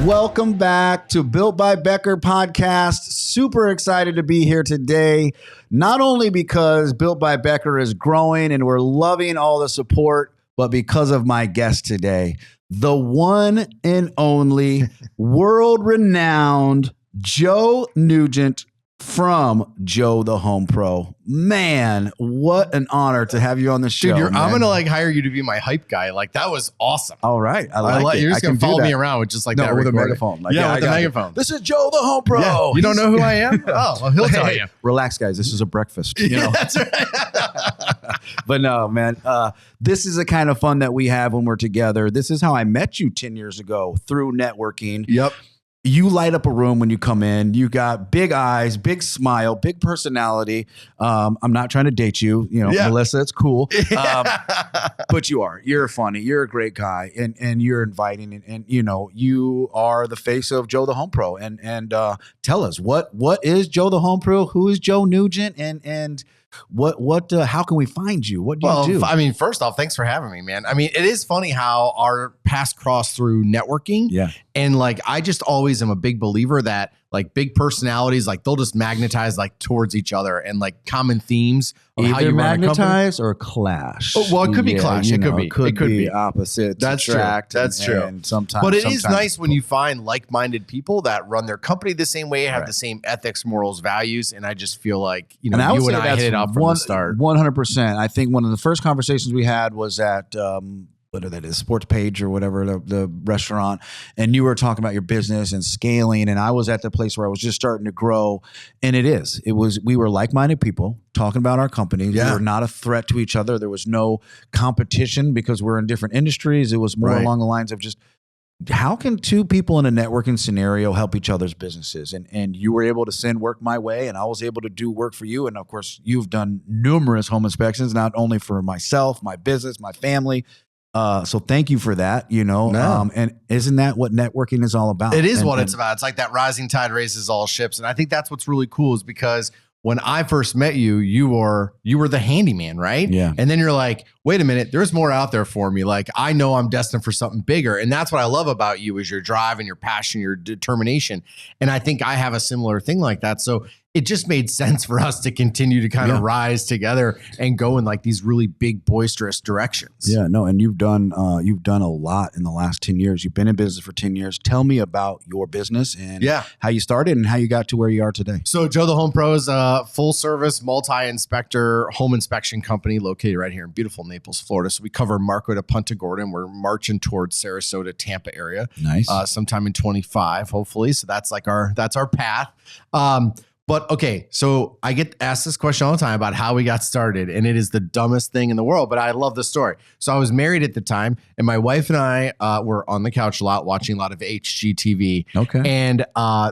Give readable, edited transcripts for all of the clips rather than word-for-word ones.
Welcome back to Built by Becker podcast. Super excited to be here today. Not only because Built by Becker is growing and we're loving all the support, but because of my guest today, the one and only world-renowned Joe Nugent from Joe the Home Pro. Man, what an honor to have you on the show. Dude, I'm going to like hire you to be my hype guy. Like that was awesome. All right. I like it. You're just going to follow me around with just like that with a recording. megaphone. Like, with the megaphone. This is Joe the Home Pro. Yeah. You don't know who I am? Oh, well, he'll tell you. Relax, guys. This is a breakfast. You know? That's right. But no, man, this is the kind of fun that we have when we're together. This is how I met you 10 years ago through networking. Yep. You light up a room when you come in. You got big eyes, big smile, big personality. I'm not trying to date you, Melissa, it's cool. But you are. You're funny. You're a great guy, and you're inviting, and you are the face of Joe the Home Pro. And tell us what is Joe the Home Pro? Who is Joe Nugent? And what how can we find you? What do you do? I mean, first off, thanks for having me, man. I mean, it is funny how our paths cross through networking. Yeah. And like, I just always am a big believer that like big personalities, like they'll just magnetize like towards each other and like common themes of Either how you magnetize or clash. Oh, well, it could be clash. It could be opposite. That's attract. True. That's true. And sometimes, but it is nice when you find like-minded people that run their company the same way, have the same ethics, morals, values, and I just feel like you and I hit it off from the start. 100%. I think one of the first conversations we had was at whatever that is, Sports Page or whatever, the restaurant, and you were talking about your business and scaling, and I was at the place where I was just starting to grow, and we were like-minded people talking about our company. Yeah. We were not a threat to each other. There was no competition because we're in different industries. It was more along the lines of just, how can two people in a networking scenario help each other's businesses? And you were able to send work my way, and I was able to do work for you. And of course, you've done numerous home inspections, not only for myself, my business, my family. So thank you for that, and isn't that what networking is all about? It is what it's about. It's like that rising tide raises all ships. And I think that's what's really cool is because when I first met you, you were the handyman, right? Yeah. And then you're like, wait a minute, there's more out there for me. Like, I know I'm destined for something bigger. And that's what I love about you is your drive and your passion, your determination. And I think I have a similar thing like that. So it just made sense for us to continue to kind of rise together and go in like these really big, boisterous directions. Yeah, no, and you've done a lot in the last 10 years. You've been in business for 10 years. Tell me about your business and how you started and how you got to where you are today. So Joe the Home Pro is a full service multi-inspector home inspection company located right here in beautiful Naples, Florida. So we cover Marco to Punta Gorda. We're marching towards Sarasota, Tampa area. Nice. Sometime in 25, hopefully. So that's like our path. But okay, so I get asked this question all the time about how we got started, and it is the dumbest thing in the world, but I love the story. So I was married at the time, and my wife and I were on the couch a lot, watching a lot of HGTV. Okay. And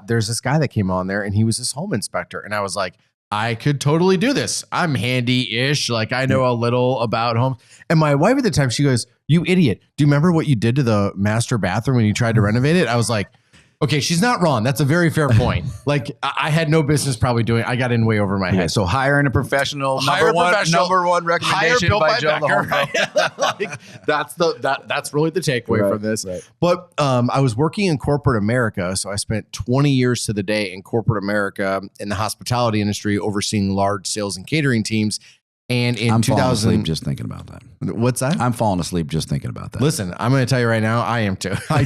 there's this guy that came on there, and he was this home inspector, and I was like, I could totally do this. I'm handy-ish. Like, I know a little about homes. And my wife at the time, she goes, you idiot. Do you remember what you did to the master bathroom when you tried to renovate it? I was like, okay, she's not wrong. That's a very fair point. Like, I had no business probably doing. I got in way over my head. So hiring a professional, number one recommendation by Joe the Home Pro. Like, that's really the takeaway from this. Right. But I was working in corporate America, so I spent 20 years to the day in corporate America in the hospitality industry, overseeing large sales and catering teams. And in I'm 2000, falling asleep just thinking about that. What's that? I'm falling asleep just thinking about that. Listen, I'm going to tell you right now, I am too. I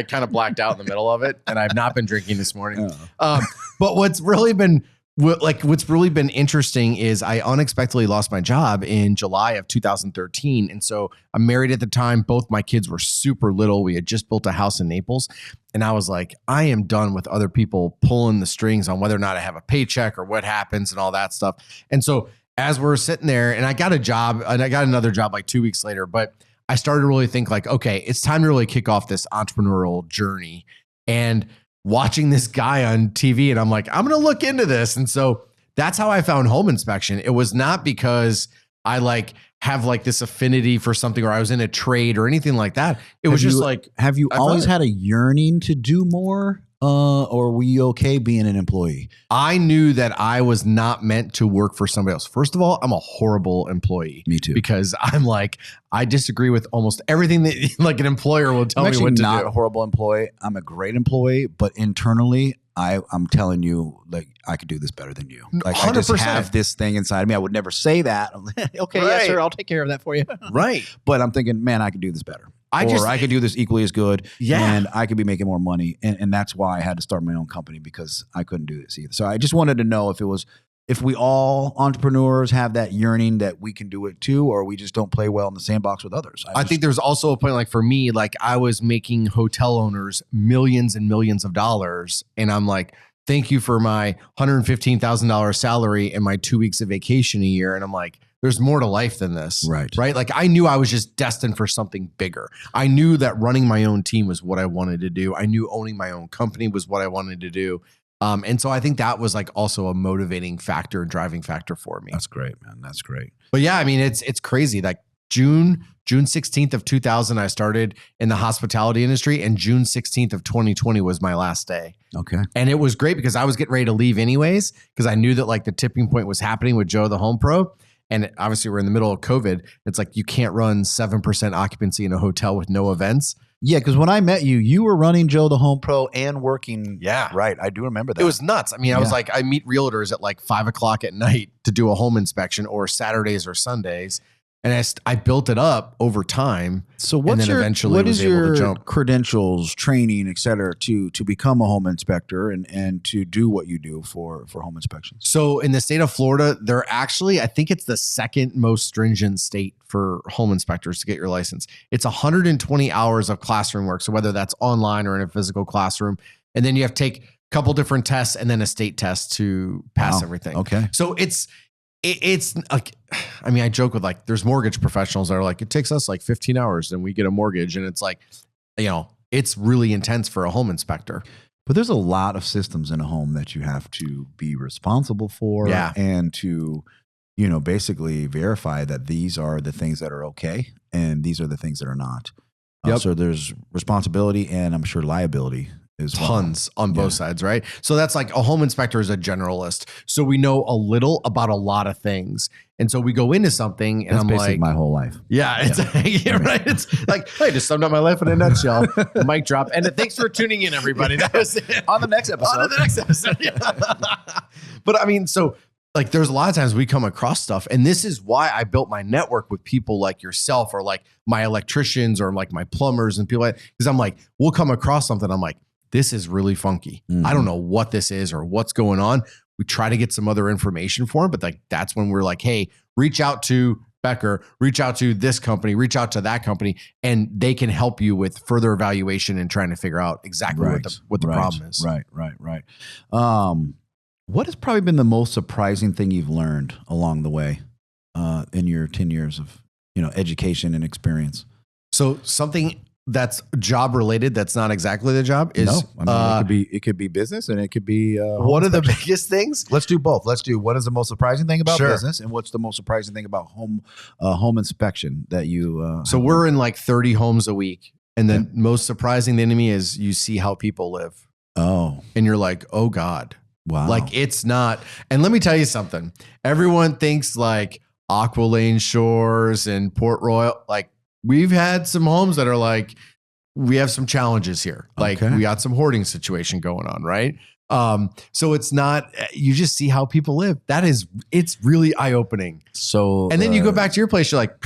kind of blacked out in the middle of it, and I've not been drinking this morning. But what's really been interesting is I unexpectedly lost my job in July of 2013. And so I'm married at the time. Both my kids were super little. We had just built a house in Naples. And I was like, I am done with other people pulling the strings on whether or not I have a paycheck or what happens and all that stuff. And so as we're sitting there, and I got a job, and I got another job like 2 weeks later, but I started to really think like, okay, it's time to really kick off this entrepreneurial journey. And watching this guy on TV, and I'm like, I'm going to look into this. And so that's how I found home inspection. It was not because I like have like this affinity for something or I was in a trade or anything like that. It was just like, have you always had a yearning to do more? Or were you okay being an employee? I knew that I was not meant to work for somebody else. First of all, I'm a horrible employee. Me too. Because I'm like, I disagree with almost everything that like an employer will tell me what to do. I'm not a horrible employee. I'm a great employee, but internally, I'm telling you, like, I could do this better than you. Like, 100%. I just have this thing inside of me. I would never say that. Okay, right. Yes, sir, I'll take care of that for you. Right. But I'm thinking, man, I could do this better. I could do this equally as good. Yeah. And I could be making more money. And that's why I had to start my own company, because I couldn't do this either. So I just wanted to know if we all entrepreneurs have that yearning that we can do it too, or we just don't play well in the sandbox with others. I think there's also a point, like for me, like I was making hotel owners millions and millions of dollars. And I'm like, thank you for my $115,000 salary and my 2 weeks of vacation a year. And I'm like, there's more to life than this. Right. Like I knew I was just destined for something bigger. I knew that running my own team was what I wanted to do. I knew owning my own company was what I wanted to do. And so I think that was like also a motivating factor and driving factor for me. That's great, man. That's great. But yeah, I mean, it's crazy. Like June 16th of 2000, I started in the hospitality industry, and June 16th of 2020 was my last day. Okay. And it was great because I was getting ready to leave anyways, because I knew that like the tipping point was happening with Joe the Home Pro. And obviously we're in the middle of COVID. It's like, you can't run 7% occupancy in a hotel with no events. Yeah, because when I met you, you were running Joe the Home Pro and working. Yeah. Right. I do remember that. It was nuts. I mean, I was like, I meet realtors at like 5 o'clock at night to do a home inspection, or Saturdays or Sundays. And I built it up over time. So what is your credentials, training, et cetera, to become a home inspector and to do what you do for home inspections? So in the state of Florida, they're actually, I think it's the second most stringent state for home inspectors to get your license. It's 120 hours of classroom work. So whether that's online or in a physical classroom, and then you have to take a couple different tests and then a state test to pass everything. Okay. So it's like, I mean, I joke with like, there's mortgage professionals that are like, it takes us like 15 hours and we get a mortgage. And it's like, you know, it's really intense for a home inspector. But there's a lot of systems in a home that you have to be responsible for, and to, you know, basically verify that these are the things that are okay and these are the things that are not. So there's responsibility and I'm sure liability. Tons on both sides, right? So that's like, a home inspector is a generalist. So we know a little about a lot of things. And so we go into something and that's I'm basically like, my whole life. Yeah, it's right. It's like, hey, just summed up my life in a nutshell. Mic drop. And thanks for tuning in, everybody. That was it. On the next episode. Yeah. But I mean, so like, there's a lot of times we come across stuff, and this is why I built my network with people like yourself, or like my electricians, or like my plumbers and people like, because I'm like, we'll come across something. I'm like, this is really funky. I don't know what this is or what's going on. We try to get some other information for him, but like, that's when we're like, hey, reach out to Becker, reach out to this company, reach out to that company, and they can help you with further evaluation and trying to figure out exactly what the problem is. Right. What has probably been the most surprising thing you've learned along the way in your 10 years of, you know, education and experience? So something that's job related, that's not exactly the job, is it could be business, and it could be one of the biggest things. Let's do both. Let's do what is the most surprising thing about business, and what's the most surprising thing about home inspection that you so we're in like 30 homes a week, and the most surprising thing to me is you see how people live. Oh. And you're like, oh God. Wow. Like, it's not. And let me tell you something. Everyone thinks like Aqua Lane Shores and Port Royal, like, we've had some homes that are like, we have some challenges here. Like, we got some hoarding situation going on, right? So it's not, you just see how people live. It's really eye-opening. So, and then you go back to your place, you're like,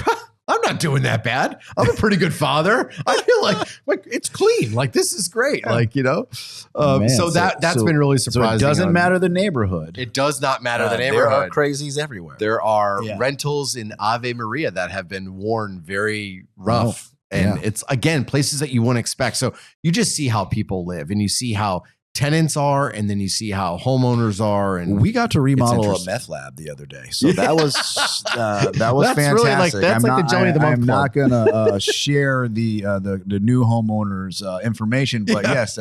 I'm not doing that bad. I'm a pretty good father. I feel like it's clean. Like, this is great. Like, you know, so that's been really surprising. So it doesn't matter the neighborhood. It does not matter the neighborhood. There are crazies everywhere. There are rentals in Ave Maria that have been worn very rough. And it's, again, places that you wouldn't expect. So you just see how people live, and you see how tenants are, and then you see how homeowners are. And we got to remodel a meth lab the other day, so that was that's fantastic. Really like, that's like the Johnny the Month. I'm not gonna share the new homeowners information, but yes,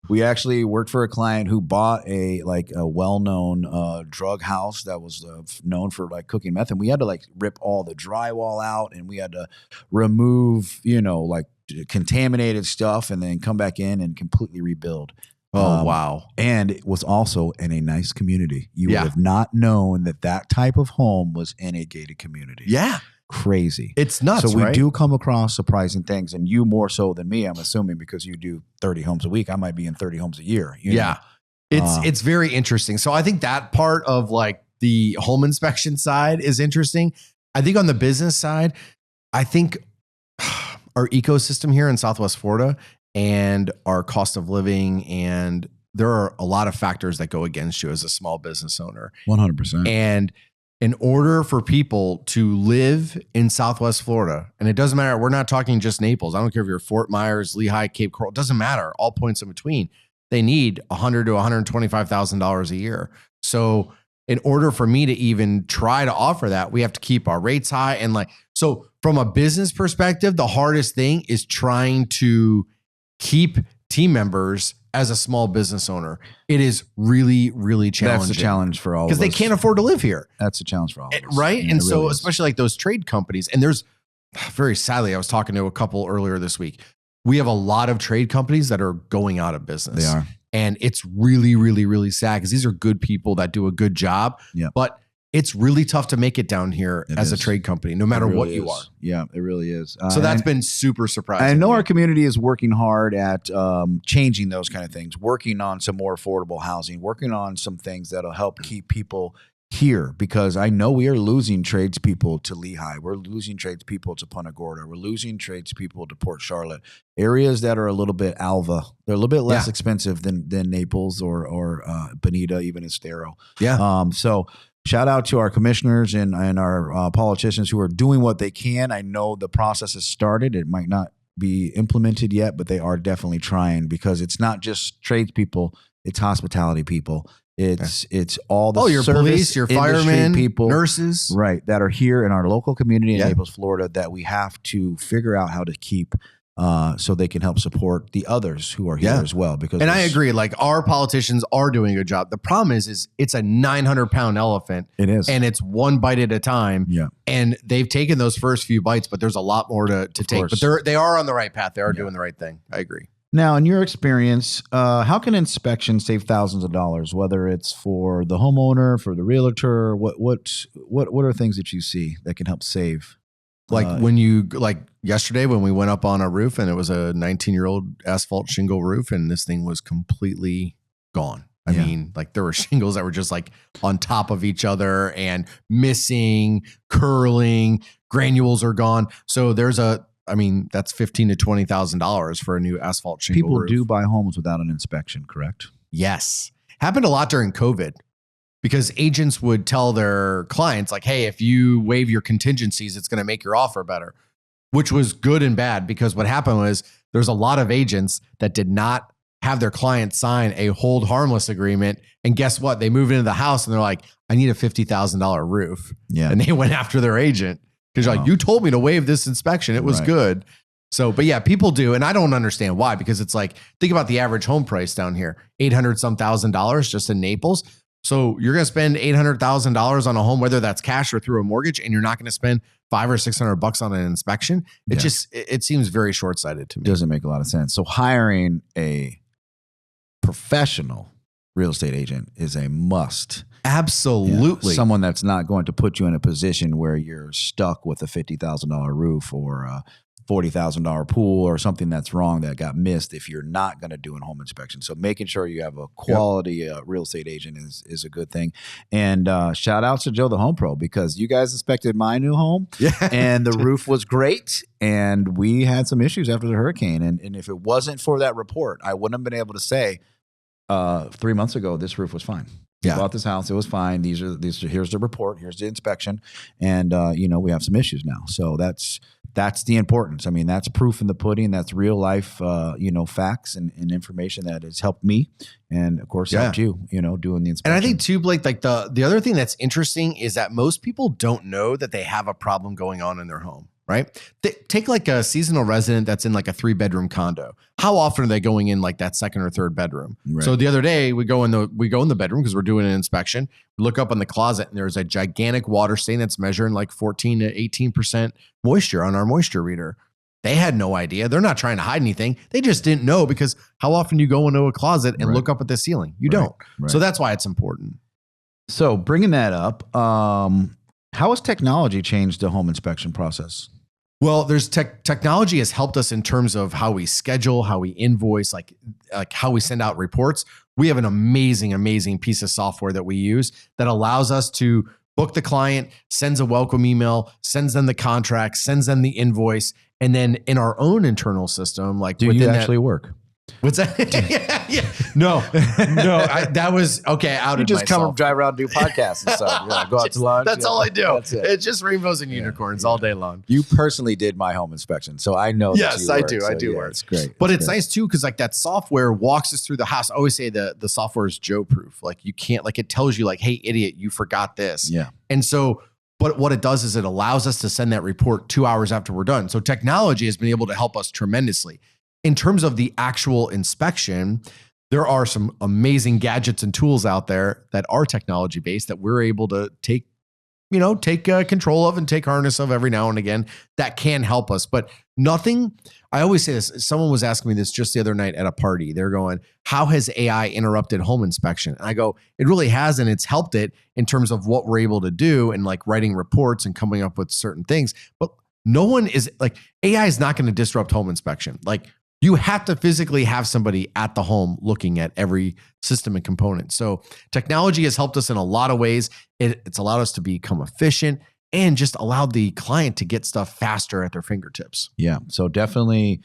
we actually worked for a client who bought a well-known drug house that was known for like cooking meth, and we had to like rip all the drywall out, and we had to remove, you know, like contaminated stuff, and then come back in and completely rebuild. Oh, wow. And it was also in a nice community. You would have not known that type of home was in a gated community. Yeah. Crazy. It's nuts, So we right? do come across surprising things, and you more so than me, I'm assuming, because you do 30 homes a week. I might be in 30 homes a year. You know? It's very interesting. So I think that part of like the home inspection side is interesting. I think on the business side, I think our ecosystem here in Southwest Florida and our cost of living, and there are a lot of factors that go against you as a small business owner. 100%. And in order for people to live in Southwest Florida, and it doesn't matter, we're not talking just Naples. I don't care if you're Fort Myers, Lehigh, Cape Coral, it doesn't matter. All points in between. They need $100,000 to $125,000 a year. So in order for me to even try to offer that, we have to keep our rates high. And like, so from a business perspective, the hardest thing is trying to keep team members as a small business owner. It is really, really challenging. That's a challenge for all of us. Because they can't afford to live here. That's a challenge for all of us. Right? Yeah, and so really especially like those trade companies, and there's very sadly, I was talking to a couple earlier this week. We have a lot of trade companies that are going out of business. They are. And it's really, really, really sad because these are good people that do a good job. Yeah. But it's really tough to make it down here as a trade company, no matter what you are. Yeah, it really is. So that's been super surprising. I know our community is working hard at changing those kind of things, working on some more affordable housing, working on some things that'll help keep people here, because I know we are losing tradespeople to Lehigh. We're losing tradespeople to Punta Gorda. We're losing tradespeople to Port Charlotte. Areas that are a little bit Alva. They're a little bit less expensive than Naples or Bonita, even Estero. Yeah. So shout out to our commissioners and our politicians who are doing what they can. I know the process has started. It might not be implemented yet, but they are definitely trying, because it's not just tradespeople, it's hospitality people. It's all the your police, your firemen, people, nurses, right, that are here in our local community in Naples, Florida, that we have to figure out how to keep so they can help support the others who are here as well. Because I agree, like our politicians are doing a good job. The problem is it's a 900-pound elephant. It is, and it's one bite at a time. Yeah, and they've taken those first few bites, but there's a lot more to take. But they are on the right path. They are doing the right thing. I agree. Now, in your experience, how can inspections save thousands of dollars? Whether it's for the homeowner, for the realtor, what are things that you see that can help save? Like when you yesterday when we went up on a roof and it was a 19-year-old asphalt shingle roof and this thing was completely gone. I mean, like there were shingles that were just like on top of each other and missing, curling, granules are gone. So that's $15,000 to $20,000 for a new asphalt shingle People roof. do buy homes without an inspection, correct? Yes. Happened a lot during COVID because agents would tell their clients like, hey, if you waive your contingencies, it's going to make your offer better, which was good and bad, because what happened was there's a lot of agents that did not have their clients sign a hold harmless agreement. And guess what? They move into the house and they're like, I need a $50,000 roof. Yeah. And they went after their agent. Because you're like, you told me to waive this inspection. It was good. So, but yeah, people do. And I don't understand why, because it's like, think about the average home price down here, $800-some thousand just in Naples. So you're going to spend $800,000 on a home, whether that's cash or through a mortgage, and you're not going to spend $500 or $600 on an inspection. It seems very short-sighted to me. Doesn't make a lot of sense. So hiring a professional real estate agent is a must. Absolutely. Yeah. Someone that's not going to put you in a position where you're stuck with a $50,000 roof or a $40,000 pool or something that's wrong that got missed if you're not going to do a home inspection. So making sure you have a quality real estate agent is a good thing. And shout out to Joe the Home Pro, because you guys inspected my new home and the roof was great. And we had some issues after the hurricane. And if it wasn't for that report, I wouldn't have been able to say 3 months ago, this roof was fine. We bought this house. It was fine. Here's the report. Here's the inspection. And, we have some issues now. So that's the importance. I mean, that's proof in the pudding. That's real life, facts and information that has helped me. And of course, helped you, doing the inspection. And I think too, Blake, like the other thing that's interesting is that most people don't know that they have a problem going on in their home. Right? Take like a seasonal resident that's in like a 3-bedroom condo. How often are they going in like that second or third bedroom? Right. So the other day we go in the bedroom because we're doing an inspection. We look up in the closet and there's a gigantic water stain that's measuring like 14 to 18% moisture on our moisture reader. They had no idea. They're not trying to hide anything. They just didn't know, because how often you go into a closet and look up at the ceiling? You don't. Right. So that's why it's important. So bringing that up, how has technology changed the home inspection process? Well, there's technology has helped us in terms of how we schedule, how we invoice, like how we send out reports. We have an amazing piece of software that we use that allows us to book the client, sends a welcome email, sends them the contract, sends them the invoice. And then in our own internal system, like, do you actually work? What's that? yeah. No. That was okay. You just come and drive around, do podcasts and stuff. Go out to lunch. That's all I do. It's just rainbows and unicorns all day long. You personally did my home inspection, so I know. Yes, I do. I do work. It's great. But it's nice too, because like that software walks us through the house. I always say the software is Joe proof. Like you can't, like it tells you like, hey, idiot, you forgot this. Yeah. And so, but what it does is it allows us to send that report 2 hours after we're done. So technology has been able to help us tremendously. In terms of the actual inspection, there are some amazing gadgets and tools out there that are technology based that we're able to take control of and take harness of every now and again that can help us. But nothing, I always say this, someone was asking me this just the other night at a party. They're going, how has AI interrupted home inspection? And I go, it really hasn't. It's helped it in terms of what we're able to do and like writing reports and coming up with certain things. But no one is like, AI is not going to disrupt home inspection. Like, you have to physically have somebody at the home looking at every system and component. So technology has helped us in a lot of ways. It's allowed us to become efficient and just allowed the client to get stuff faster at their fingertips. Yeah. So definitely,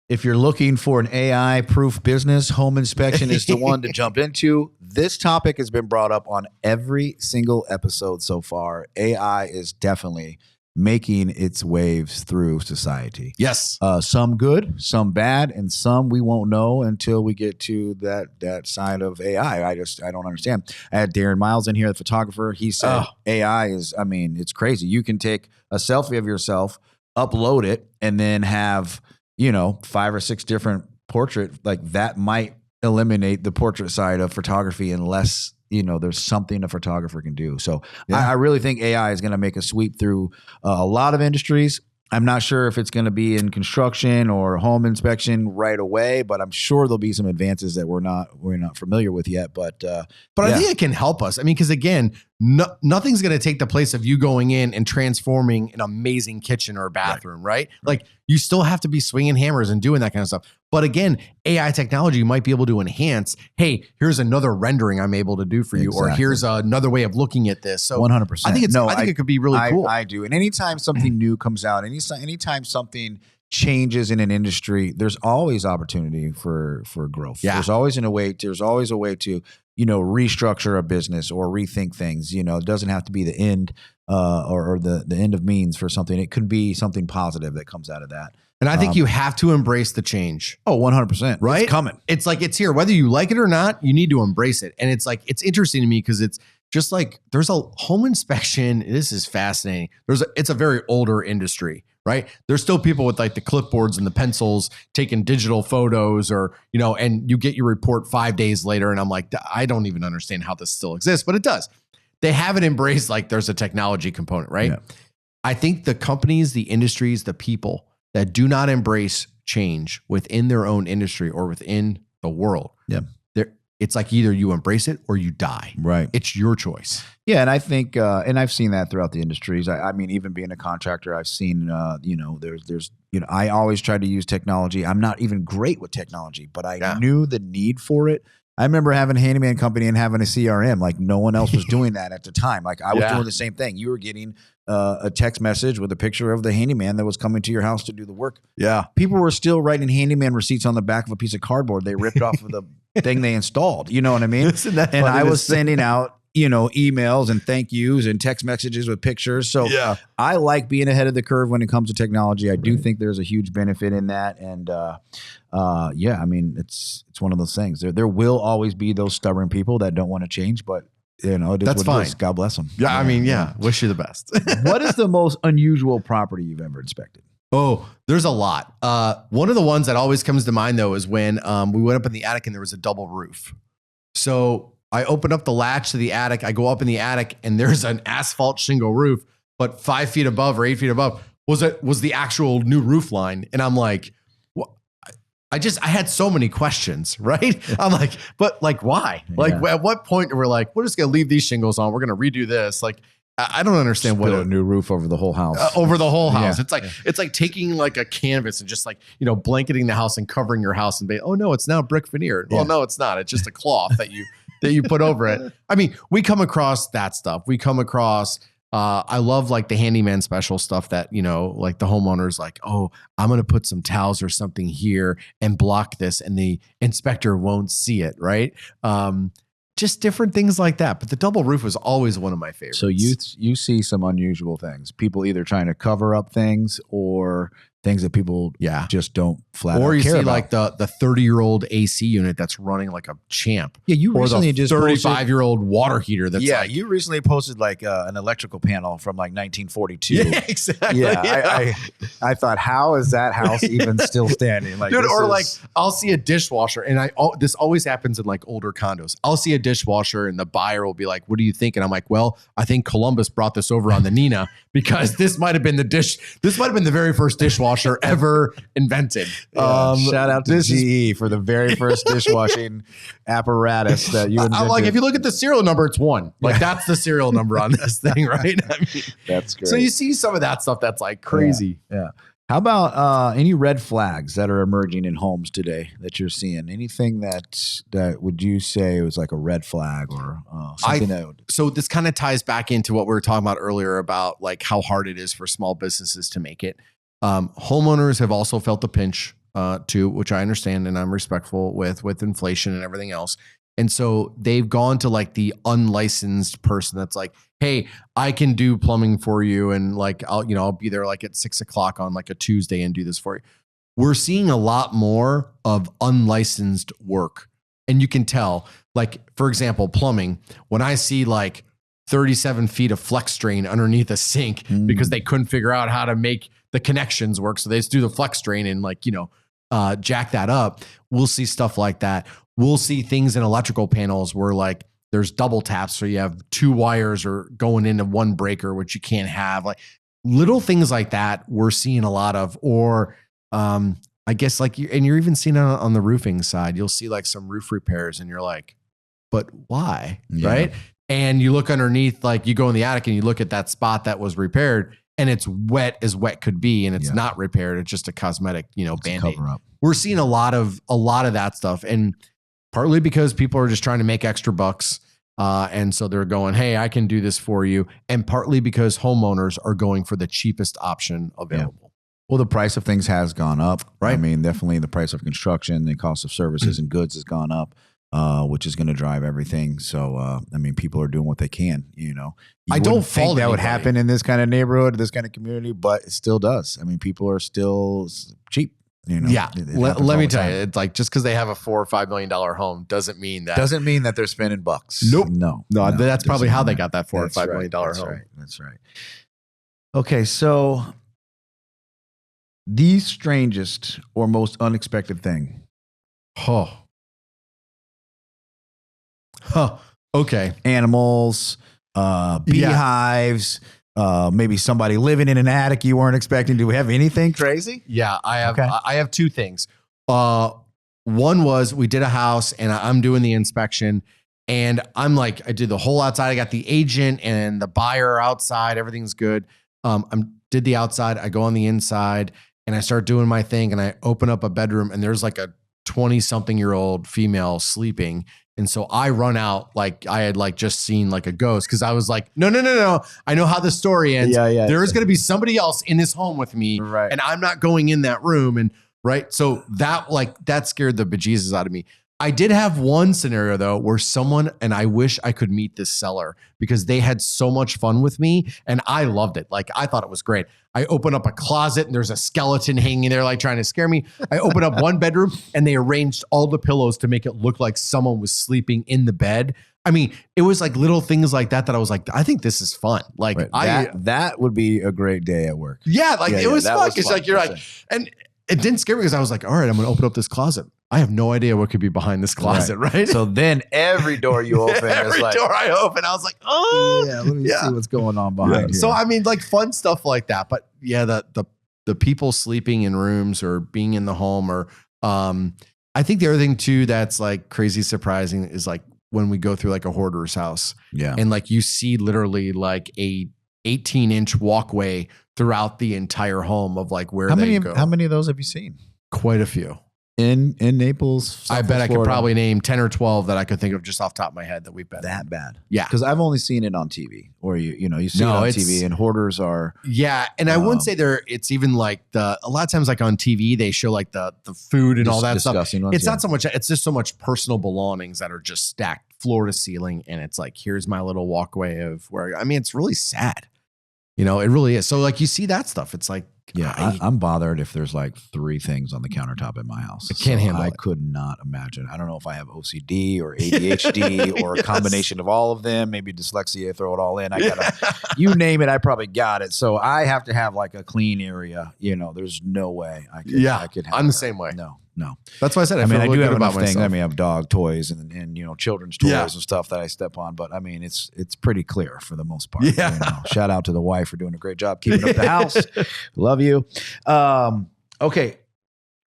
if you're looking for an AI-proof business, home inspection is the one to jump into. This topic has been brought up on every single episode so far. AI is definitely making its waves through society. Yes. Some good, some bad, and some we won't know until we get to that side of AI. I don't understand. I had Darren Miles in here, the photographer. He said AI is, I mean, it's crazy. You can take a selfie of yourself, upload it, and then have, 5 or 6 different portrait. Like that might eliminate the portrait side of photography unless there's something a photographer can do. So I really think AI is going to make a sweep through a lot of industries. I'm not sure if it's going to be in construction or home inspection right away, but I'm sure there'll be some advances that we're not familiar with yet. But I think it can help us. I mean, because again, nothing's going to take the place of you going in and transforming an amazing kitchen or a bathroom, right? Like you still have to be swinging hammers and doing that kind of stuff. But again, AI technology might be able to enhance, hey, here's another rendering I'm able to do for you, or here's another way of looking at this. So 100%. I think it could be really cool. I do. And anytime something new comes out, anytime something changes in an industry, there's always opportunity for growth. Yeah. There's always a way to, restructure a business or rethink things. It doesn't have to be the end or the end of means for something. It could be something positive that comes out of that. And I think you have to embrace the change. Oh, 100%. Right? It's coming. It's like, it's here. Whether you like it or not, you need to embrace it. And it's like, it's interesting to me because it's just like, there's a home inspection. This is fascinating. It's a very older industry, right? There's still people with like the clipboards and the pencils taking digital photos or, and you get your report 5 days later. And I'm like, I don't even understand how this still exists, but it does. They haven't embraced like there's a technology component, right? Yeah. I think the companies, the industries, the people that do not embrace change within their own industry or within the world, it's like either you embrace it or you die. Right. It's your choice. Yeah. And I think, and I've seen that throughout the industries. I mean, even being a contractor, I've seen, there's I always try to use technology. I'm not even great with technology, but I knew the need for it. I remember having a handyman company and having a CRM. Like no one else was doing that at the time. Like I was doing the same thing. You were getting a text message with a picture of the handyman that was coming to your house to do the work. Yeah. People were still writing handyman receipts on the back of a piece of cardboard they ripped off of the thing they installed. You know what I mean? And I was sending out, emails and thank yous and text messages with pictures. So I like being ahead of the curve when it comes to technology. I do think there's a huge benefit in that. And I mean, it's one of those things. There will always be those stubborn people that don't want to change, but that's fine. God bless them. Yeah. I mean, wish you the best. What is the most unusual property you've ever inspected? Oh, there's a lot. One of the ones that always comes to mind though, is when we went up in the attic and there was a double roof. So I open up the latch to the attic. I go up in the attic and there's an asphalt shingle roof, but 5 feet above or 8 feet above was the actual new roof line. And I'm like, I had so many questions, right? I'm like, but like, why? Like, at what point we're like, we're just going to leave these shingles on. We're going to redo this. Like, I don't understand just what a new roof over the whole house. Over the whole house. It's like taking like a canvas and just like, blanketing the house and covering your house and be, oh no, it's now brick veneer. Well, no, it's not. It's just a cloth that you put over it. I mean, we come across that stuff. We come across, I love like the handyman special stuff that, like the homeowner's like, oh, I'm going to put some towels or something here and block this and the inspector won't see it. Right. Just different things like that. But the double roof was always one of my favorites. So you see some unusual things. People either trying to cover up things or things that people just don't flat out care about. Or you see like the 30-year-old AC unit that's running like a champ. Yeah, you recently just 35-year-old water heater that's you recently posted like an electrical panel from like 1942. Yeah, exactly. Yeah, I thought, how is that house even still standing? Like, dude, like I'll see a dishwasher, and this always happens in like older condos. I'll see a dishwasher, and the buyer will be like, "What do you think?" And I'm like, "Well, I think Columbus brought this over on the Nina because this might have been the very first dishwasher ever invented." Shout out to GE for the very first dishwashing apparatus that you invented. Like, if you look at the serial number, it's 1. Like, that's the serial number on this thing, right? I mean, that's great. So you see some of that stuff that's like crazy. Yeah. How about any red flags that are emerging in homes today that you're seeing? Anything that would you say was like a red flag or something that would? So this kind of ties back into what we were talking about earlier about like how hard it is for small businesses to make it. Homeowners have also felt the pinch too, which I understand and I'm respectful with inflation and everything else. And so they've gone to like the unlicensed person that's like, hey, I can do plumbing for you. And like, I'll be there like at 6:00 on like a Tuesday and do this for you. We're seeing a lot more of unlicensed work. And you can tell, like, for example, plumbing, when I see like 37 feet of flex drain underneath a sink because they couldn't figure out how to make the connections work. So they just do the flex drain and like, jack that up. We'll see stuff like that. We'll see things in electrical panels where like there's double taps. So you have 2 wires or going into 1 breaker, which you can't have. Like little things like that we're seeing a lot of, or I guess like you're even seeing it on the roofing side. You'll see like some roof repairs and you're like, but why? Yeah. Right. And you look underneath, like you go in the attic and you look at that spot that was repaired and it's wet as wet could be. And it's not repaired. It's just a cosmetic, Band-Aid. We're seeing a lot of that stuff. And partly because people are just trying to make extra bucks. And so they're going, hey, I can do this for you. And partly because homeowners are going for the cheapest option available. Yeah. Well, the price of things has gone up, right? I mean, definitely the price of construction, the cost of services and goods has gone up, which is going to drive everything. So, I mean, people are doing what they can, I don't think that would happen in this kind of neighborhood, this kind of community, but it still does. I mean, people are still cheap. Yeah. Let me tell you, it's like just because they have a $4 or $5 million home doesn't mean that they're spending bucks. Nope. No, that's probably how they got that $4 or $5 million home. That's right. Okay. So the strangest or most unexpected thing. Okay. Animals, beehives, maybe somebody living in an attic you weren't expecting. Do we have anything crazy? Yeah, I have. Okay. I have 2 things. One was we did a house and I'm doing the inspection and I'm like, I did the whole outside. I got the agent and the buyer outside. Everything's good. Did the outside. I go on the inside and I start doing my thing and I open up a bedroom and there's like a 20-something-year-old female sleeping. And so I run out like I had like just seen like a ghost because I was like, no. I know how the story ends. Yeah. There is going to be somebody else in this home with me, right? And I'm not going in that room. And right, so that scared the bejesus out of me. I did have one scenario though where someone, and I wish I could meet this seller because they had so much fun with me and I loved it. Like I thought it was great. I open up a closet and there's a skeleton hanging there like trying to scare me. I open up one bedroom and they arranged all the pillows to make it look like someone was sleeping in the bed. I mean, it was like little things like that I was like, I think this is fun. Like that would be a great day at work. Yeah, like it was fun. It's like you're like, and it didn't scare me because I was like, all right, I'm going to open up this closet. I have no idea what could be behind this closet, right? So then every door you open every is like, door I open, I was like, oh, yeah, let me see what's going on behind here. So I mean, like fun stuff like that. But yeah, the people sleeping in rooms or being in the home, or I think the other thing too that's like crazy surprising is like when we go through like a hoarder's house, and like you see literally like a 18-inch walkway throughout the entire home of like where they go. How many of those have you seen? Quite a few. In Naples, I bet I could probably name 10 or 12 that I could think of just off the top of my head that we've been that bad. Yeah, because I've only seen it on TV, or you see it on TV, and hoarders are and I wouldn't say it's even like a lot of times like on TV they show like the food and all that stuff. Ones, it's not so much. It's just so much personal belongings that are just stacked floor to ceiling, and it's like here's my little walkway of where. I mean, it's really sad. It really is. So like you see that stuff, it's like. Yeah, I'm bothered if there's like 3 things on the countertop in my house. I can't handle it. I could not imagine. I don't know if I have OCD or ADHD or a combination of all of them. Maybe dyslexia, throw it all in. I gotta, you name it, I probably got it. So I have to have like a clean area. There's no way I could. I'm the same way. No. That's why I said I mean, I do have enough things. Myself. I mean, I have dog toys and children's toys and stuff that I step on. But I mean, it's pretty clear for the most part. Yeah. Shout out to the wife for doing a great job keeping up the house. Love you. Okay.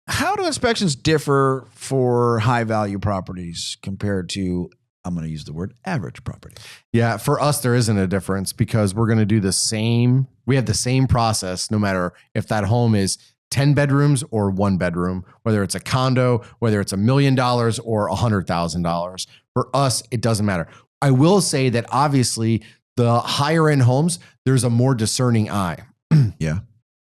How do inspections differ for high value properties compared to, I'm going to use the word average property? Yeah. For us, there isn't a difference because we're going to do the same. We have the same process no matter if that home is 10 bedrooms or 1 bedroom, whether it's a condo, whether it's $1 million or $100,000. For us, it doesn't matter. I will say that obviously the higher end homes, there's a more discerning eye. Yeah.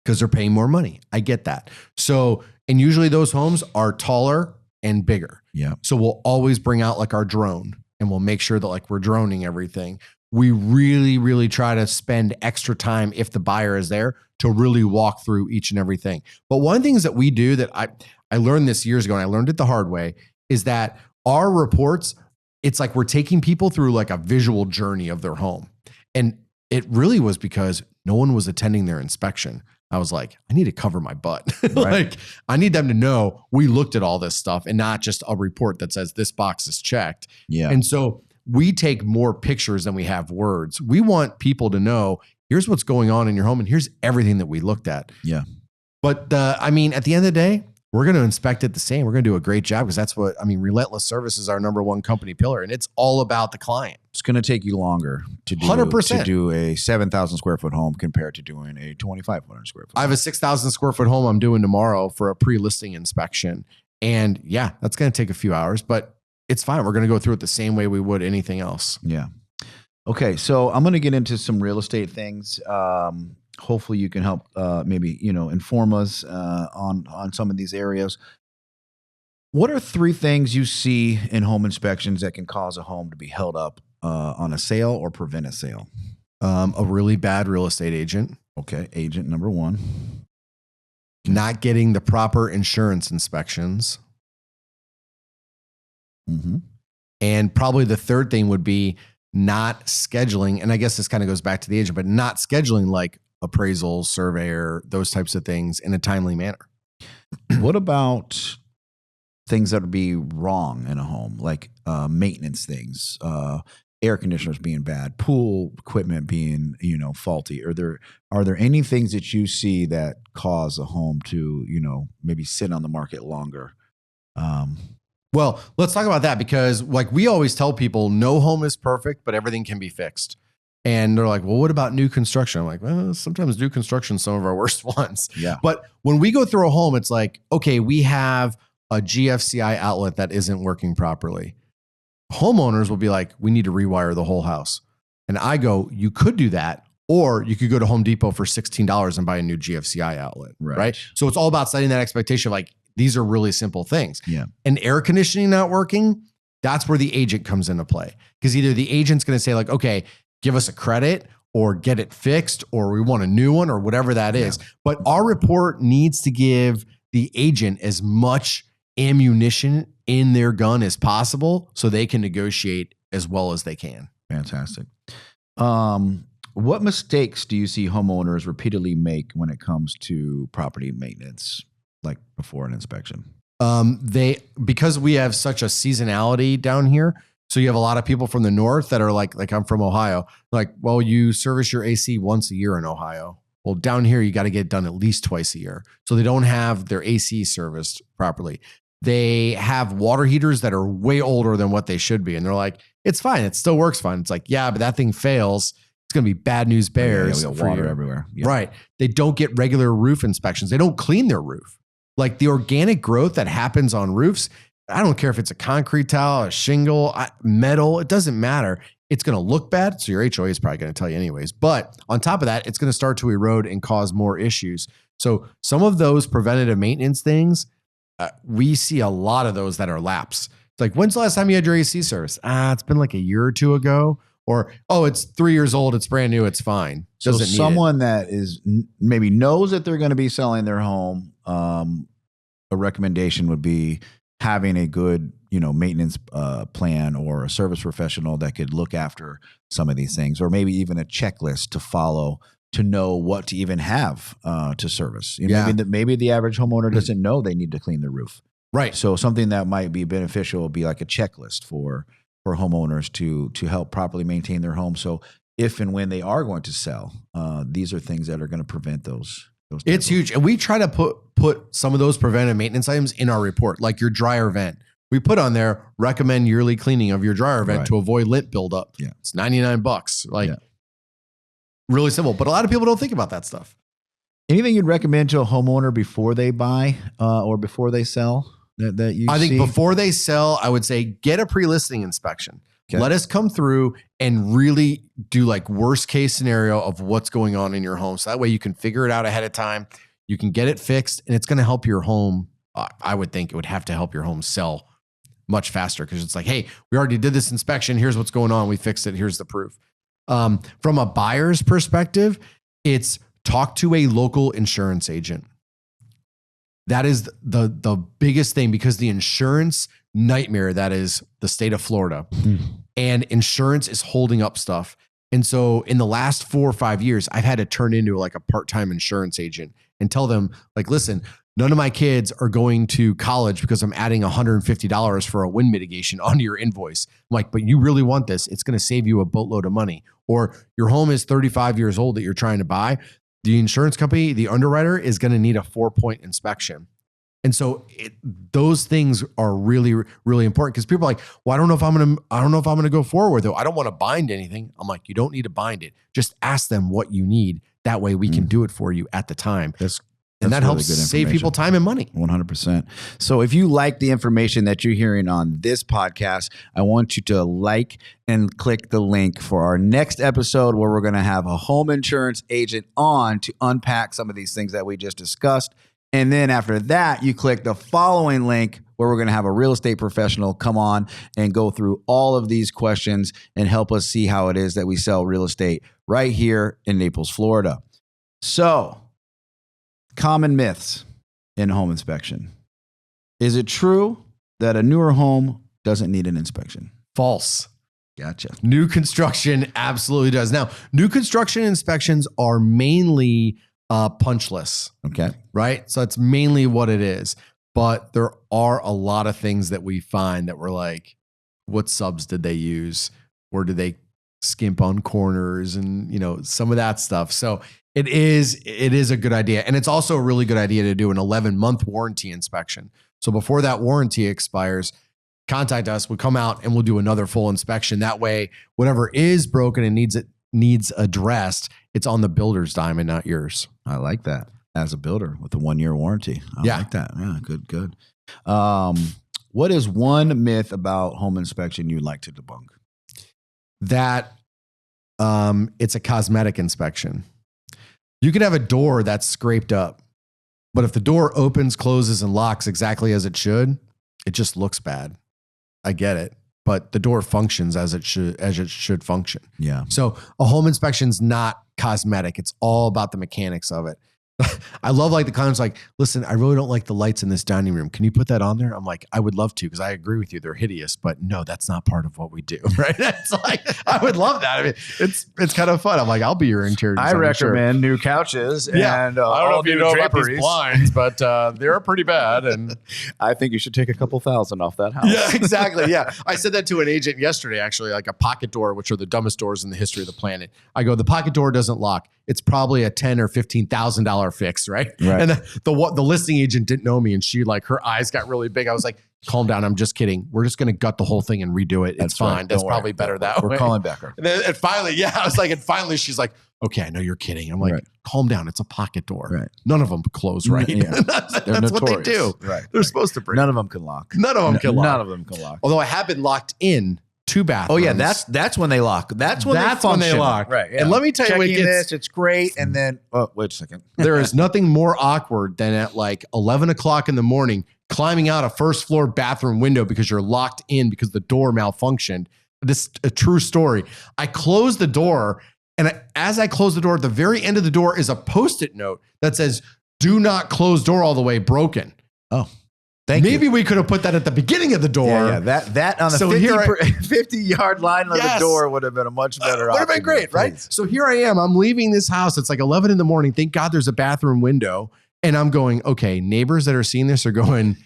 Because they're paying more money. I get that. So, and usually those homes are taller and bigger. Yeah. So we'll always bring out like our drone and we'll make sure that like we're droning everything. We really, really try to spend extra time if the buyer is there to really walk through each and everything. But one of the things that we do that I learned this years ago, and I learned it the hard way, is that our reports, it's like we're taking people through like a visual journey of their home. And it really was because no one was attending their inspection. I was like, I need to cover my butt. Like, I need them to know we looked at all this stuff and not just a report that says this box is checked. Yeah. And so we take more pictures than we have words. We want people to know, here's what's going on in your home and here's everything that we looked at. Yeah. But I mean, at the end of the day, we're going to inspect it the same. We're going to do a great job because that's what, I mean, relentless service is our number one company pillar and it's all about the client. It's going to take you longer to do 100%. To do a 7,000 square foot home compared to doing a 2,500 square foot. I have a 6,000 square foot home I'm doing tomorrow for a pre-listing inspection. And yeah, that's going to take a few hours, but it's fine. We're going to go through it the same way we would anything else. Yeah. Okay. So I'm going to get into some real estate things. Hopefully you can help maybe, inform us on some of these areas. What are 3 things you see in home inspections that can cause a home to be held up on a sale or prevent a sale? A really bad real estate agent. Okay. Agent number 1. Not getting the proper insurance inspections. Mm-hmm. And probably the third thing would be not scheduling. And I guess this kind of goes back to the agent, but not scheduling like appraisal, surveyor, those types of things in a timely manner. What about things that would be wrong in a home, like maintenance things, air conditioners being bad, pool equipment being, faulty? Are there any things that you see that cause a home to, maybe sit on the market longer? Well, let's talk about that because like we always tell people no home is perfect, but everything can be fixed. And they're like, well, what about new construction? I'm like, well, sometimes new construction is some of our worst ones. Yeah. But when we go through a home, it's like, okay, we have a GFCI outlet that isn't working properly. Homeowners will be like, we need to rewire the whole house. And I go, you could do that. Or you could go to Home Depot for $16 and buy a new GFCI outlet. Right. So it's all about setting that expectation of like, these are really simple things. Yeah. And air conditioning not working, that's where the agent comes into play. Because either the agent's going to say like, okay, give us a credit or get it fixed or we want a new one or whatever that is. But our report needs to give the agent as much ammunition in their gun as possible so they can negotiate as well as they can. Fantastic. What mistakes do you see homeowners repeatedly make when it comes to property maintenance, like before an inspection? Because we have such a seasonality down here. So you have a lot of people from the north that are like I'm from Ohio. Like, well, you service your AC once a year in Ohio. Well, down here, you got to get it done at least twice a year. So they don't have their AC serviced properly. They have water heaters that are way older than what they should be. And they're like, it's fine. It still works fine. It's like, yeah, but that thing fails. It's going to be bad news bears. We got water everywhere. Yeah. Right. They don't get regular roof inspections. They don't clean their roof. Like the organic growth that happens on roofs, I don't care if it's a concrete tile, a shingle, metal, it doesn't matter. It's going to look bad. So your HOA is probably going to tell you anyways. But on top of that, it's going to start to erode and cause more issues. So some of those preventative maintenance things, we see a lot of those that are lapsed. It's like, when's the last time you had your AC service? It's been like a year or two ago. Or, it's 3 years old. It's brand new. It's fine. So someone that is maybe knows that they're going to be selling their home, a recommendation would be having a good, maintenance plan or a service professional that could look after some of these things, or maybe even a checklist to follow to know what to even have to service. Maybe the average homeowner doesn't know they need to clean their roof. Right. So something that might be beneficial would be like a checklist for homeowners to help properly maintain their home. So if and when they are going to sell, these are things that are going to prevent those. It's huge. And we try to put some of those preventive maintenance items in our report, like your dryer vent. We put on there, recommend yearly cleaning of your dryer vent to avoid lint buildup. Yeah. It's $99. Really simple. But a lot of people don't think about that stuff. Anything you'd recommend to a homeowner before they buy or before they sell that you I think see? Before they sell, I would say get a pre-listing inspection. Okay. Let us come through and really do like worst case scenario of what's going on in your home. So that way you can figure it out ahead of time. You can get it fixed and it's going to help your home. I would think it would have to help your home sell much faster because it's like, hey, we already did this inspection. Here's what's going on. We fixed it. Here's the proof. From a buyer's perspective, it's talk to a local insurance agent. That is the biggest thing because the insurance nightmare that is the state of Florida and insurance is holding up stuff. And so in the last 4 or 5 years, I've had to turn into like a part-time insurance agent and tell them like, listen, none of my kids are going to college because I'm adding $150 for a wind mitigation onto your invoice. I'm like, but you really want this. It's going to save you a boatload of money. Or your home is 35 years old that you're trying to buy. The insurance company, the underwriter is going to need a 4-point inspection. And so those things are really, really important because people are like, well, I don't know if I'm going to go forward though. I don't want to bind anything. I'm like, you don't need to bind it. Just ask them what you need. That way we can do it for you at the time. And that helps save people time and money. 100%. So if you like the information that you're hearing on this podcast, I want you to like and click the link for our next episode where we're going to have a home insurance agent on to unpack some of these things that we just discussed. And then after that, you click the following link where we're going to have a real estate professional come on and go through all of these questions and help us see how it is that we sell real estate right here in Naples, Florida. So, common myths in home inspection. Is it true that a newer home doesn't need an inspection? False. Gotcha. New construction absolutely does. Now, new construction inspections are mainly punchless. Okay. Right? So that's mainly what it is. But there are a lot of things that we find that we're like, what subs did they use? Or did they skimp on corners and, some of that stuff. So it is a good idea. And it's also a really good idea to do an 11-month warranty inspection. So before that warranty expires, contact us. We'll come out and we'll do another full inspection. That way, whatever is broken and needs addressed, it's on the builder's dime and not yours. I like that. As a builder with a 1-year warranty. I like that. Yeah, good. What is one myth about home inspection you'd like to debunk? That it's a cosmetic inspection. You could have a door that's scraped up, but if the door opens, closes, and locks exactly as it should, it just looks bad. I get it, but the door functions as it should function. Yeah. So a home inspection's not cosmetic. It's all about the mechanics of it. I love like the comments like, listen, I really don't like the lights in this dining room. Can you put that on there? I'm like, I would love to, because I agree with you. They're hideous, but no, that's not part of what we do. Right. It's like, I would love that. I mean, it's kind of fun. I'm like, I'll be your interior designer. I recommend new couches and I don't know if you know about these blinds, but they're pretty bad. And I think you should take a couple thousand off that house. yeah, exactly. Yeah. I said that to an agent yesterday, actually, like a pocket door, which are the dumbest doors in the history of the planet. I go, the pocket door doesn't lock. It's probably a $10,000 or $15,000 fix, right? And the listing agent didn't know me, and she like her eyes got really big. I was like, calm down. I'm just kidding. We're just going to gut the whole thing and redo it. It's fine. Right. That's probably better that way. We're calling Becker. And finally, I was like, and finally she's like, okay, I know you're kidding. I'm like, calm down. It's a pocket door. Right. None of them close right. Yeah. That's what they do. Right. They're supposed to break. None of them can lock. None of them can lock. None of them can lock. Although I have been locked in 2 bathrooms. Oh yeah, that's when they lock. That's when they lock. Right. Yeah. And let me tell you, it's great. And then wait a second. There is nothing more awkward than at like 11 o'clock in the morning climbing out a first floor bathroom window because you're locked in because the door malfunctioned. This is a true story. I closed the door, and as I close the door, at the very end of the door is a Post-it note that says, "Do not close door all the way, broken." Oh. Maybe we could have put that at the beginning of the door. Yeah. That on the 50-yard line of the door would have been a much better option. Would have been great, right? So here I am. I'm leaving this house. It's like 11 in the morning. Thank God there's a bathroom window. And I'm going, okay, neighbors that are seeing this are going,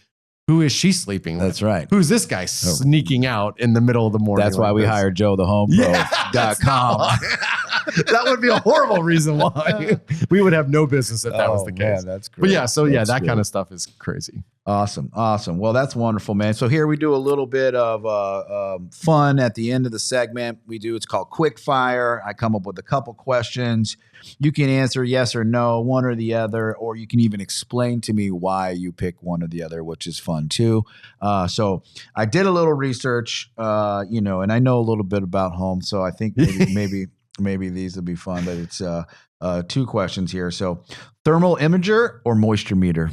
who is she sleeping with? That's right. Who's this guy sneaking out in the middle of the morning? That's why we hired Joe, the homepro.com. That would be a horrible reason why. We would have no business if that was the case. Man, that's great. But that kind of stuff is crazy. Awesome. Well, that's wonderful, man. So here we do a little bit of fun at the end of the segment. It's called Quick Fire. I come up with a couple questions. You can answer yes or no, one or the other, or you can even explain to me why you pick one or the other, which is fun too. So I did a little research, and I know a little bit about home. So I think maybe these will be fun, but it's 2 questions here. So thermal imager or moisture meter?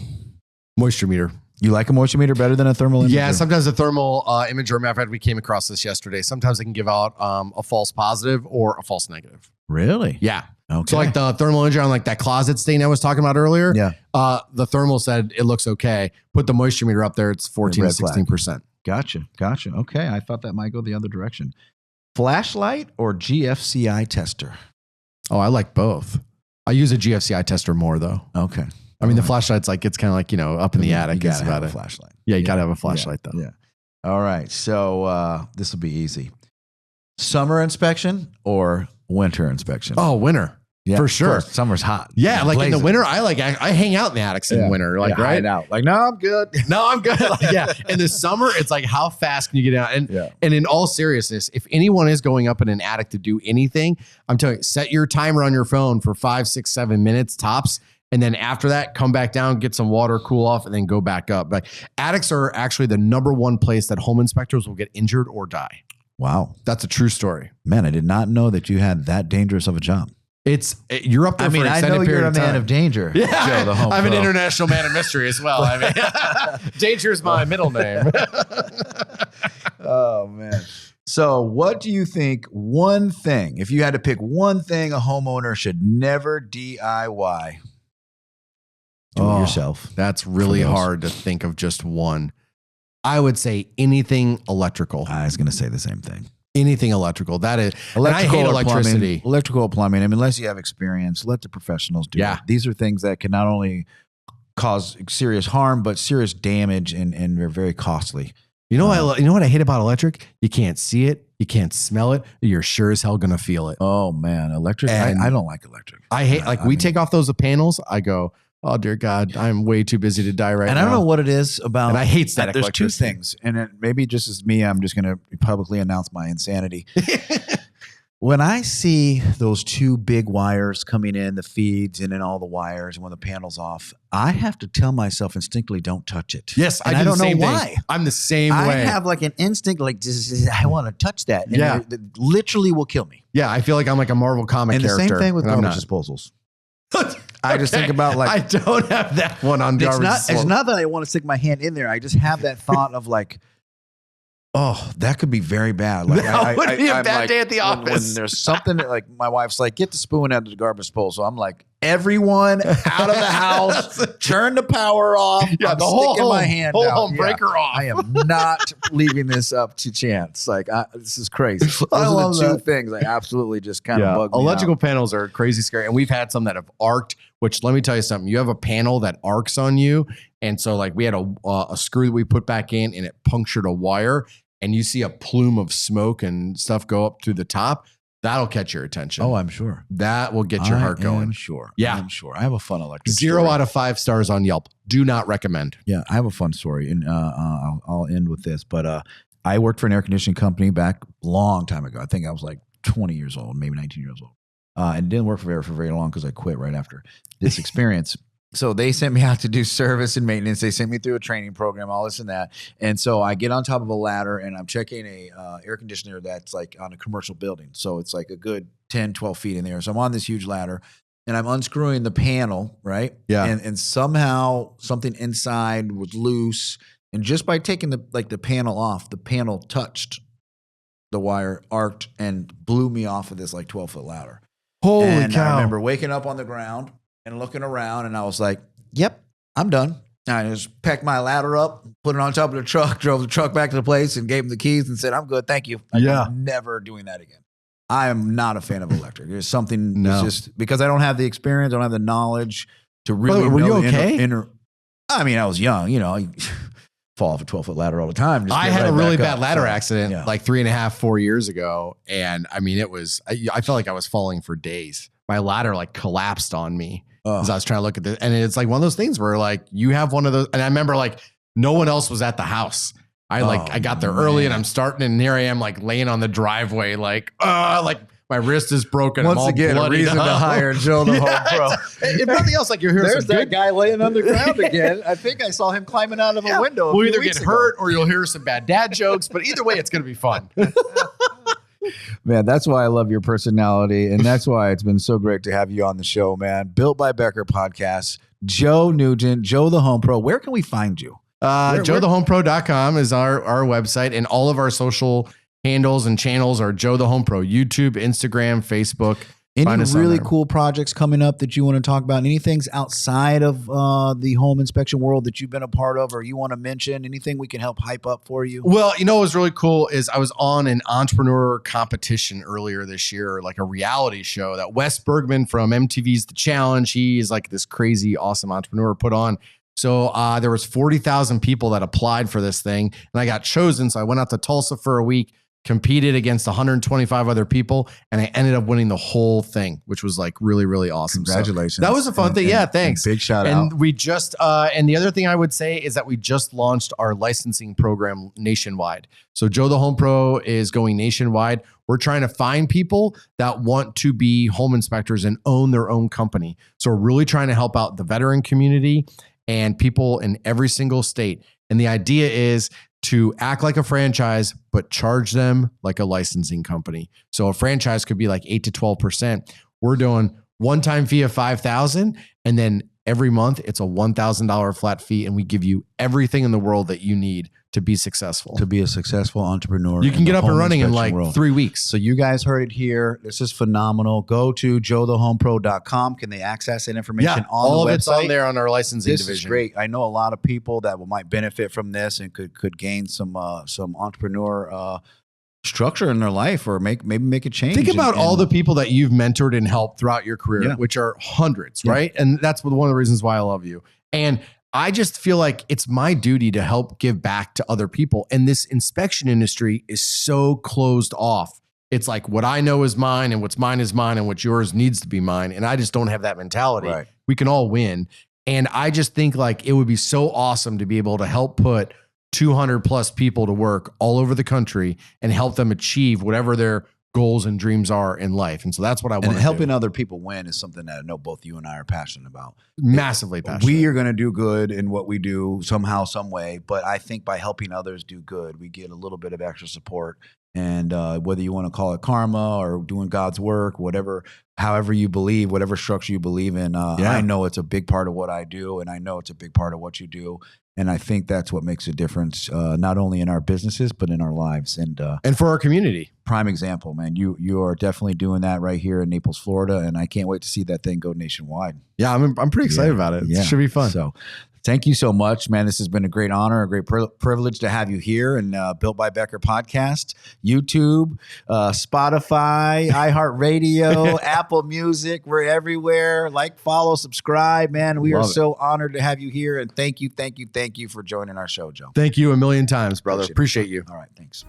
Moisture meter. You like a moisture meter better than a thermal imager? Yeah, sometimes a thermal imager, matter of fact, we came across this yesterday. Sometimes they can give out a false positive or a false negative. Really? Yeah. Okay. So like the thermal imager on like that closet stain I was talking about earlier. Yeah. The thermal said it looks okay. Put the moisture meter up there. It's 14 to 16%. Gotcha. Okay. I thought that might go the other direction. Flashlight or GFCI tester? Oh, I like both. I use a GFCI tester more though. Okay. I mean, the flashlight's like, it's kind of like, up in the attic. You gotta have a flashlight. Yeah, you got to have a flashlight though. Yeah. All right. So this will be easy. Summer inspection or winter inspection? Oh, winter. Yeah, for sure. Summer's hot. Yeah, like in the winter, I hang out in the attics in winter, like right now. Like, no, I'm good. No, I'm good. Like, yeah. In the summer, it's like, how fast can you get out? And in all seriousness, if anyone is going up in an attic to do anything, I'm telling you, set your timer on your phone for 5, 6, 7 minutes tops. And then after that, come back down, get some water, cool off, and then go back up. But attics are actually the #1 place that home inspectors will get injured or die. Wow. That's a true story. Man, I did not know that you had that dangerous of a job. You're up there for an extended period of time. I know you're a man of danger. Yeah, Joe, the home I'm pro. an international man of mystery as well. I mean, danger is my middle name. Oh, man. So what do you think one thing, if you had to pick one thing a homeowner should never DIY? Do it yourself. That's really hard to think of just one. I would say anything electrical. I was going to say the same thing. Anything electrical. That is, I hate electricity. Electrical plumbing. I mean, unless you have experience, let the professionals do it. These are things that can not only cause serious harm, but serious damage, and they're very costly. You know what I hate about electric? You can't see it. You can't smell it. You're sure as hell going to feel it. Oh, man. Electric. I don't like electric. I hate, we take off those panels. I go, oh, dear God, I'm way too busy to die right now. And I don't know what it is about. And I hate static electricity. There's 2 things. And it maybe just as me, I'm just going to publicly announce my insanity. When I see those 2 big wires coming in, the feeds and then all the wires, and when the panel's off, I have to tell myself instinctively, don't touch it. Yes, I don't know why. I'm the same way. I have like an instinct, like, I want to touch that. And it literally will kill me. Yeah, I feel like I'm like a Marvel comic character. And the same thing with garbage disposals. I just think about like, I don't have that one on garbage disposal. It's not that I want to stick my hand in there. I just have that thought of like, oh, that could be very bad. Like, that would be a bad day at the office. When there's something that, like, my wife's like, get the spoon out of the garbage disposal. I'm like, everyone out of the house, turn the power off. Yeah, I'm the whole sticking my home, hand whole out. home, break her off. I am not leaving this up to chance. Like, this is crazy. Those I are love the two that. things that absolutely just kind of bug me Electrical out. panels are crazy scary. And we've had some that have arced, which let me tell you something. You have a panel that arcs on you. And so like we had a screw that we put back in and it punctured a wire and you see a plume of smoke and stuff go up through the top. That'll catch your attention. Oh, I'm sure. That will get your heart going. I'm sure. Yeah. I'm sure. I have a fun electric 0 story. out of 5 stars on Yelp. Do not recommend. Yeah, I have a fun story, and I'll end with this. But I worked for an air conditioning company back a long time ago. I think I was like 20 years old, maybe 19 years old. And didn't work for very long because I quit right after this experience. So they sent me out to do service and maintenance. They sent me through a training program, all this and that. And so I get on top of a ladder and I'm checking a air conditioner that's like on a commercial building. So it's like a good 10, 12 feet in there. So I'm on this huge ladder and I'm unscrewing the panel, right? Yeah. And somehow something inside was loose. And just by taking the panel off, the panel touched the wire, arced, and blew me off of this like 12-foot ladder. Holy cow. I remember waking up on the ground and looking around, and I was like, yep, I'm done. And I just packed my ladder up, put it on top of the truck, drove the truck back to the place, and gave him the keys and said, I'm good, thank you. I'm never doing that again. I am not a fan of electric. There's something just because I don't have the experience, I don't have the knowledge to really were know you okay? I mean, I was young, you know, I fall off a 12-foot ladder all the time. I had a really bad ladder accident like 3.5, 4 years ago. And I mean, I felt like I was falling for days. My ladder like collapsed on me as I was trying to look at this. And it's like one of those things where like you have one of those. And I remember like no one else was at the house. I got there early and I'm starting and here I am like laying on the driveway, like my wrist is broken. Once again, a reason to hire Joe the Home Pro. If nothing else, like you're hearing There's that guy laying on the ground again. I think I saw him climbing out of a window. We'll either get hurt or you'll hear some bad dad jokes, but either way, it's going to be fun. Man, that's why I love your personality. And that's why it's been so great to have you on the show, man. Built by Becker podcast, Joe Nugent, Joe the Home Pro. Where can we find you? JoeTheHomePro.com is our website, and all of our social handles and channels are Joe the Home Pro, YouTube, Instagram, Facebook. Any really cool projects coming up that you want to talk about? Anything outside of the home inspection world that you've been a part of or you want to mention? Anything we can help hype up for you? Well, you know what was really cool is I was on an entrepreneur competition earlier this year, like a reality show that Wes Bergman from MTV's The Challenge, he is like this crazy, awesome entrepreneur put on. So there was 40,000 people that applied for this thing and I got chosen. So I went out to Tulsa for a week, competed against 125 other people, and I ended up winning the whole thing, which was like really, really awesome. Congratulations. So that was a fun thing. Yeah, thanks. Big shout out. And we just, and the other thing I would say is that we just launched our licensing program nationwide. So Joe the Home Pro is going nationwide. We're trying to find people that want to be home inspectors and own their own company. So we're really trying to help out the veteran community and people in every single state. And the idea is to act like a franchise, but charge them like a licensing company. So a franchise could be like 8 to 12%. We're doing one-time fee of $5,000, and then every month it's a $1,000 flat fee, and we give you everything in the world that you need to be successful. To be a successful entrepreneur. You can get up and running in like 3 weeks. So you guys heard it here. This is phenomenal. Go to joethehomepro.com. Can they access that information on all the of website? It's on there on our licensing this division. This is great. I know a lot of people that might benefit from this and could gain some entrepreneur structure in their life or maybe make a change. Think about all the people that you've mentored and helped throughout your career, which are hundreds, right? And that's one of the reasons why I love you. And I just feel like it's my duty to help give back to other people. And this inspection industry is so closed off. It's like what I know is mine and what's mine is mine and what yours needs to be mine. And I just don't have that mentality. Right. We can all win. And I just think like it would be so awesome to be able to help put 200 plus people to work all over the country and help them achieve whatever their goals and dreams are in life. And so that's what I want to do. And helping other people win is something that I know both you and I are passionate about. Massively passionate. We are going to do good in what we do somehow, some way. But I think by helping others do good, we get a little bit of extra support. And whether you want to call it karma or doing God's work, however you believe, whatever structure you believe in, I know it's a big part of what I do. And I know it's a big part of what you do. And I think that's what makes a difference, not only in our businesses, but in our lives. And for our community. Prime example, man. You are definitely doing that right here in Naples, Florida. And I can't wait to see that thing go nationwide. Yeah, I'm pretty excited about it. Yeah. It should be fun. So thank you so much, man. This has been a great honor, a great privilege to have you here and Built by Becker podcast, YouTube, Spotify, iHeartRadio, Apple Music. We're everywhere. Like, follow, subscribe, man. We are so honored to have you here. And thank you for joining our show, Joe. Thank you a million times, brother. Appreciate you. All right. Thanks.